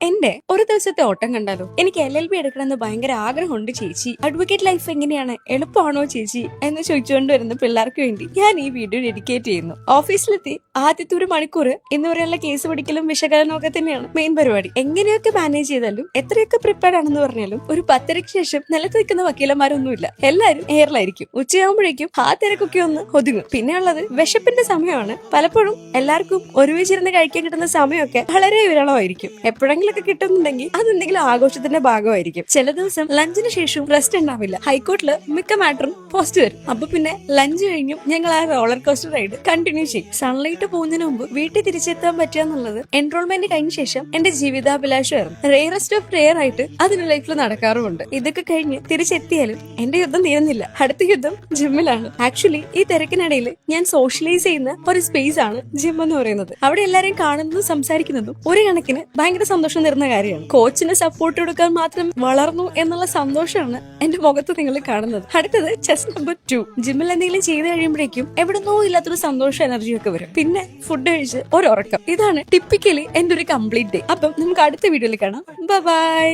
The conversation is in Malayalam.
എന്റെ ഒരു ദിവസത്തെ ഓട്ടം കണ്ടാലോ? എനിക്ക് LLB എടുക്കണമെന്ന് ഭയങ്കര ആഗ്രഹമുണ്ട് ചേച്ചി. അഡ്വക്കേറ്റ് ലൈഫ് എങ്ങനെയാണ്, എളുപ്പമാണോ ചേച്ചി എന്ന് ചോദിച്ചുകൊണ്ട് വരുന്ന പിള്ളേർക്ക് വേണ്ടി ഞാൻ ഈ വീഡിയോ ഡെഡിക്കേറ്റ് ചെയ്യുന്നു. ഓഫീസിലെത്തി ആദ്യത്തെ ഒരു മണിക്കൂർ എന്ന് പറയുന്ന കേസ് പഠിക്കലും വിശകലനവും ഒക്കെ തന്നെയാണ് മെയിൻ പരിപാടി. എങ്ങനെയൊക്കെ മാനേജ് ചെയ്താലും എത്രയൊക്കെ പ്രിപ്പയർഡ് ആണെന്ന് പറഞ്ഞാലും ഒരു 10:30 ശേഷം നിലത്ത് നിൽക്കുന്ന വക്കീലന്മാരൊന്നുമില്ല. എല്ലാരും എയറിലായിരിക്കും. ഉച്ചയാകുമ്പോഴേക്കും ആ തിരക്കൊക്കെ ഒന്ന് ഒതുങ്ങും. പിന്നെ ഉള്ളത് വിശപ്പിന്റെ സമയമാണ്. പലപ്പോഴും എല്ലാവർക്കും ഒരുമിച്ചിരുന്ന് കഴിക്കാൻ കിട്ടുന്ന സമയമൊക്കെ വളരെ വിരളമായിരിക്കും. എപ്പോഴെങ്കിലൊക്കെ കിട്ടുന്നുണ്ടെങ്കിൽ അതെന്തെങ്കിലും ആഘോഷത്തിന്റെ ഭാഗമായിരിക്കും. ചില ദിവസം ലഞ്ചിന് ശേഷവും റെസ്റ്റ് ഉണ്ടാവില്ല. ഹൈക്കോർട്ടില് മിക്ക മാറ്ററും പോസ്റ്റ് വരും. അപ്പൊ പിന്നെ ലഞ്ച് കഴിഞ്ഞും ഞങ്ങൾ ആ റോളർ കോസ്റ്റർ റൈഡ് കണ്ടിന്യൂ ചെയ്യും. സൺലൈറ്റ് പോകുന്നതിന് മുമ്പ് വീട്ടിൽ തിരിച്ചെത്താൻ പറ്റുക എന്നുള്ളത് എൻറോൾമെന്റ് കഴിഞ്ഞ ശേഷം എന്റെ ജീവിതാഭിലാഷമായിരുന്നു. റെയറസ്റ്റ് ഓഫ് റെയർ ആയിട്ട് അതിന്റെ ലൈഫിൽ നടക്കാറുമുണ്ട്. ഇതൊക്കെ കഴിഞ്ഞ് തിരിച്ചെത്തിയാലും എന്റെ യുദ്ധം തീരുന്നില്ല. അടുത്ത യുദ്ധം ജിമ്മിലാണ്. ആക്ച്വലി ഈ തിരക്കിനിടയിൽ ഞാൻ സോഷ്യലൈസ് ചെയ്യുന്ന ഒരു സ്പേസ് ആണ് ജിം എന്ന് പറയുന്നത്. അവിടെ എല്ലാരെയും കാണുന്നതും സംസാരിക്കുന്നതും ഒരു കണക്കിന് ഭയങ്കര സന്തോഷം തരുന്ന കാര്യമാണ്. കോച്ചിന് സപ്പോർട്ട് കൊടുക്കാൻ മാത്രം വളർന്നു എന്നുള്ള സന്തോഷമാണ് എന്റെ മുഖത്ത് നിങ്ങൾ കാണുന്നത്. അടുത്തത് ചെസ് നമ്പർ 2. ജിമ്മിൽ എന്തെങ്കിലും ചെയ്ത് കഴിയുമ്പോഴേക്കും എവിടുന്നോ ഇല്ലാത്തൊരു സന്തോഷം എനർജി ഒക്കെ വരും. പിന്നെ ഫുഡ് കഴിച്ച് ഒരു ഉറക്കം. ഇതാണ് ടിപ്പിക്കലി എന്റെ ഒരു കംപ്ലീറ്റ് ഡേ. അപ്പം നമുക്ക് അടുത്ത വീഡിയോയിൽ കാണാം. ബൈ.